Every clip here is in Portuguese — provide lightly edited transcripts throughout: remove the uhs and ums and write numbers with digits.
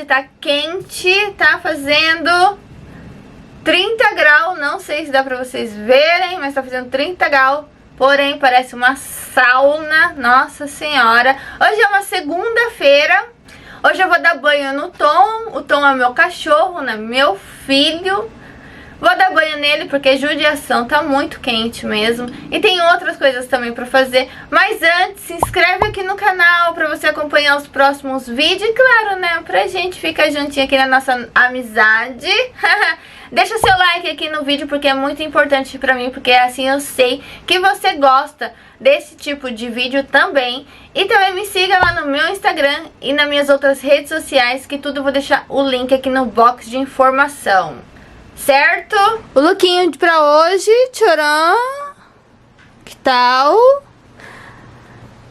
hoje tá quente, tá fazendo 30 graus, não sei se dá pra vocês verem, mas tá fazendo 30 graus, porém parece uma sauna, nossa senhora. Hoje é uma segunda-feira, hoje eu vou dar banho no Tom, o Tom é meu cachorro, né, meu filho. Vou dar banho nele porque a judiação tá muito quente mesmo. E tem outras coisas também pra fazer. Mas antes, se inscreve aqui no canal pra você acompanhar os próximos vídeos. E claro, né, pra gente ficar juntinho aqui na nossa amizade. Deixa seu like aqui no vídeo porque é muito importante pra mim. Porque assim eu sei que você gosta desse tipo de vídeo também. E também me siga lá no meu Instagram e nas minhas outras redes sociais. Que tudo eu vou deixar o link aqui no box de informação. Certo? O lookinho pra hoje, tcharam. Que tal?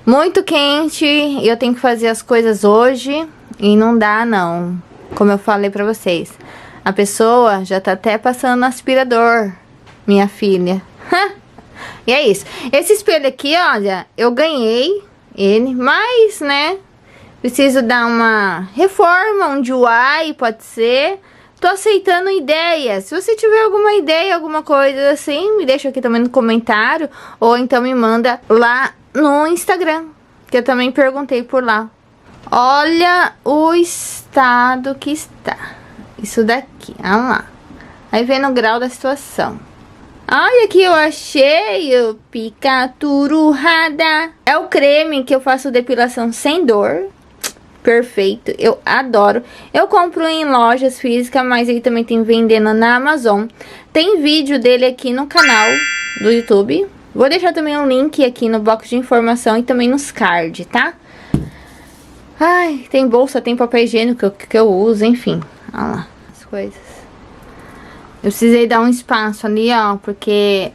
Muito quente. E eu tenho que fazer as coisas hoje. E não dá não. Como eu falei pra vocês. A pessoa já tá até passando no aspirador. Minha filha. E é isso. Esse espelho aqui, olha, eu ganhei ele. Mas, né, preciso dar uma reforma. Um DIY, pode ser. Tô aceitando ideias. Se você tiver alguma ideia, alguma coisa assim, me deixa aqui também no comentário. Ou então me manda lá no Instagram, que eu também perguntei por lá. Olha o estado que está. Isso daqui, olha lá. Aí vem no grau da situação. Olha aqui, eu achei o Picatururrada. É o creme que eu faço depilação sem dor. Perfeito, eu adoro. Eu compro em lojas físicas, mas ele também tem vendendo na Amazon. Tem vídeo dele aqui no canal do YouTube. Vou deixar também um link aqui no box de informação e também nos cards, tá? Ai, tem bolsa, tem papel higiênico que eu uso, enfim. Olha lá, as coisas. Eu precisei dar um espaço ali, ó, porque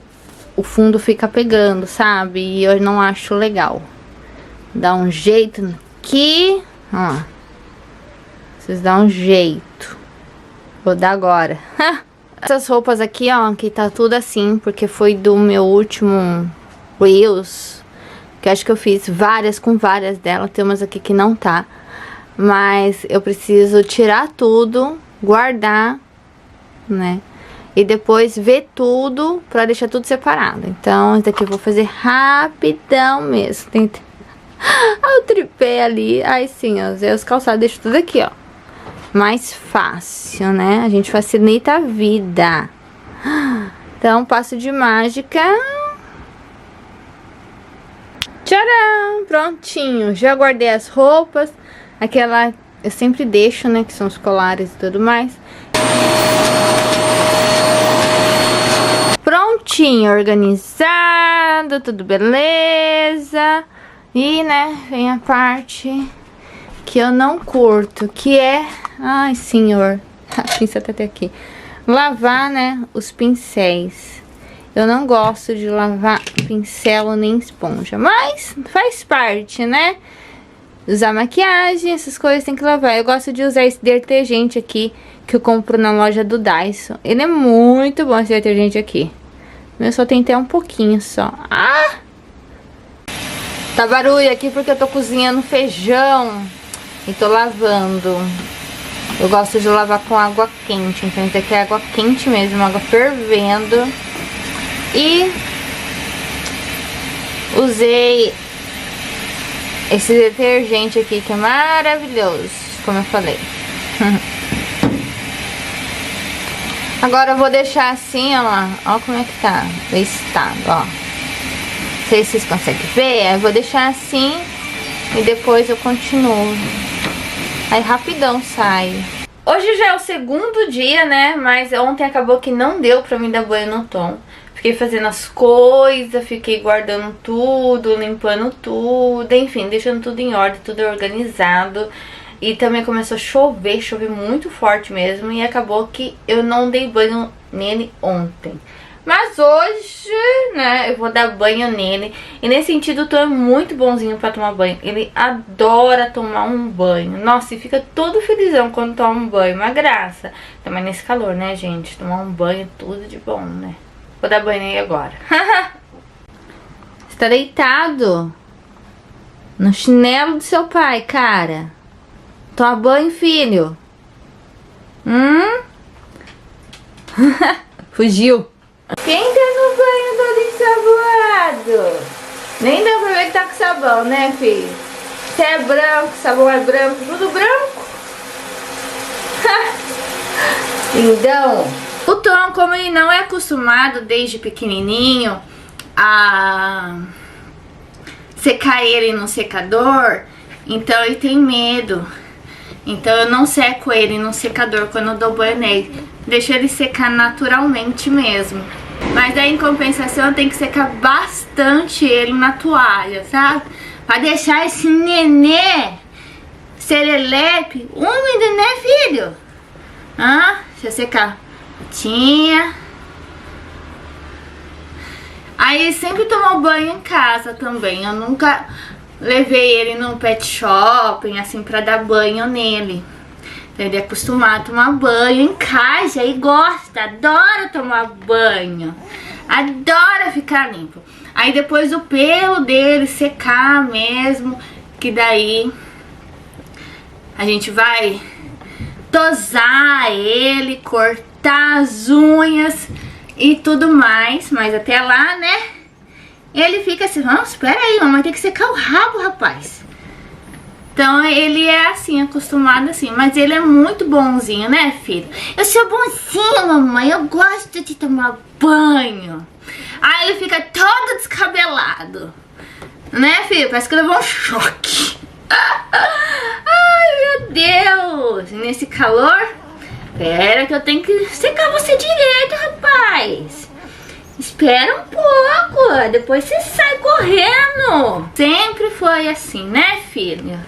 o fundo fica pegando, sabe? E eu não acho legal. Dá um jeito aqui. Ó, vocês dão um jeito. Vou dar agora. Essas roupas aqui, ó, que tá tudo assim, porque foi do meu último Reels, que acho que eu fiz várias com várias delas. Tem umas aqui que não tá, mas eu preciso tirar tudo, guardar, né, e depois ver tudo pra deixar tudo separado. Então, esse daqui eu vou fazer rapidão mesmo. Olha o tripé ali. Aí sim, ó, os calçados deixo tudo aqui, ó. Mais fácil, né? A gente facilita a vida. Então, passo de mágica. Tcharam! Prontinho. Já guardei as roupas. Aquela eu sempre deixo, né? Que são os colares e tudo mais. Prontinho, organizado. Tudo beleza. E, né, vem a parte que eu não curto, que é... Ai, senhor, a pincel tá até aqui. Lavar, né, os pincéis. Eu não gosto de lavar pincel nem esponja, mas faz parte, né? Usar maquiagem, essas coisas tem que lavar. Eu gosto de usar esse detergente aqui, que eu compro na loja do Dyson. Ele é muito bom, esse detergente aqui. Eu só tem até um pouquinho só. Ah! Tá barulho aqui porque eu tô cozinhando feijão e tô lavando. Eu gosto de lavar com água quente, então isso aqui é água quente mesmo, água fervendo. E usei esse detergente aqui que é maravilhoso, como eu falei. Agora eu vou deixar assim, ó lá, ó como é que tá o estado, ó. Não sei se vocês conseguem ver, eu vou deixar assim e depois eu continuo. Aí rapidão sai. Hoje já é o segundo dia, né? Mas ontem acabou que não deu pra mim dar banho no Tom. Fiquei fazendo as coisas, fiquei guardando tudo, limpando tudo, enfim, deixando tudo em ordem, tudo organizado. E também começou a chover, choveu muito forte mesmo. E acabou que eu não dei banho nele ontem. Mas hoje, né, eu vou dar banho nele. E nesse sentido, o Tom é muito bonzinho pra tomar banho. Ele adora tomar um banho. Nossa, e fica todo felizão quando toma um banho. Uma graça. Também nesse calor, né, gente? Tomar um banho, tudo de bom, né? Vou dar banho nele agora. Você tá deitado no chinelo do seu pai, cara. Toma banho, filho. Fugiu. Quem tá no banho todo ensaboado? Nem dá pra ver que tá com sabão, né, filho? Se é branco, sabão é branco, tudo branco. Lindão. O Tom, como ele não é acostumado desde pequenininho a secar ele no secador, então ele tem medo. Então eu não seco ele no secador quando eu dou banho nele. Deixo ele secar naturalmente mesmo. Mas daí em compensação eu tenho que secar bastante ele na toalha, sabe? Pra deixar esse nenê serelepe úmido, né, filho? Deixa eu secar. Tinha. Aí ele sempre tomou banho em casa também. Eu nunca levei ele no pet shopping, assim, pra dar banho nele. Ele é acostumado a tomar banho em casa e gosta, adora tomar banho. Adora ficar limpo. Aí depois o pelo dele secar mesmo, que daí a gente vai tosar ele, cortar as unhas e tudo mais. Mas até lá, né, ele fica assim, espera aí, mamãe tem que secar o rabo, rapaz. Então ele é assim, acostumado assim. Mas ele é muito bonzinho, né, filho? Eu sou bonzinho, mamãe, eu gosto de tomar banho. Aí ele fica todo descabelado, né, filho? Parece que levou um choque. Ai, meu Deus. Nesse calor, espera que eu tenho que secar você direito, rapaz. Espera um pouco, depois você sai correndo. Sempre foi assim, né, filho?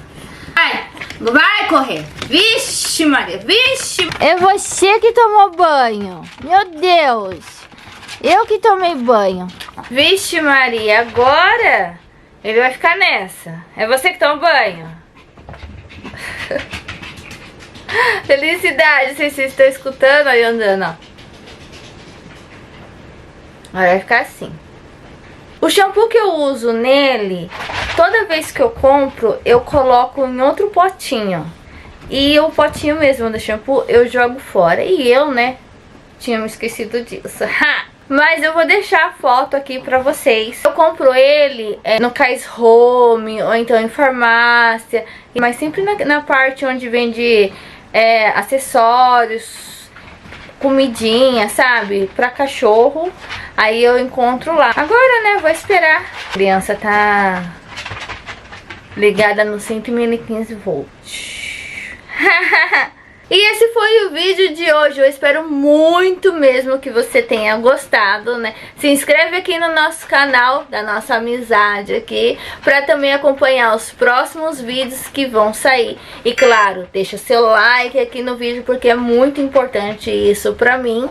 Vai correr. Vixe, Maria, vixe. É você que tomou banho. Meu Deus. Eu que tomei banho. Vixe, Maria, agora ele vai ficar nessa. É você que toma banho? Felicidade, vocês estão escutando aí andando, ó. Agora vai ficar assim. O shampoo que eu uso nele, toda vez que eu compro, eu coloco em outro potinho. E o potinho mesmo do shampoo eu jogo fora. E eu, né, tinha me esquecido disso. Mas eu vou deixar a foto aqui pra vocês. Eu compro ele no Cais Home ou então em farmácia. Mas sempre na parte onde vende acessórios, comidinha, sabe? Pra cachorro. Aí eu encontro lá. Agora, né, vou esperar. A criança tá ligada no 115 volts. E esse foi o vídeo de hoje. Eu espero muito mesmo que você tenha gostado, né? Se inscreve aqui no nosso canal, da nossa amizade aqui, pra também acompanhar os próximos vídeos que vão sair. E claro, deixa seu like aqui no vídeo, porque é muito importante isso pra mim.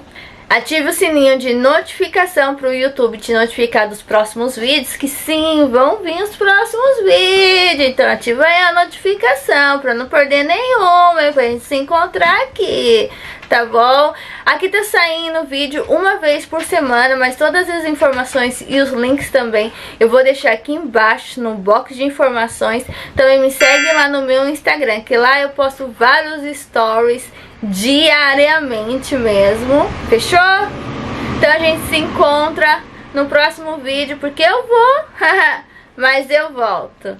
Ative o sininho de notificação para o YouTube te notificar dos próximos vídeos, que sim, vão vir os próximos vídeos. Então ativa aí a notificação para não perder nenhuma, pra gente se encontrar aqui, tá bom? Aqui tá saindo vídeo uma vez por semana, mas todas as informações e os links também eu vou deixar aqui embaixo no box de informações. Também me segue lá no meu Instagram, que lá eu posto vários stories diariamente mesmo. Fechou? Então a gente se encontra no próximo vídeo, porque eu vou, mas eu volto.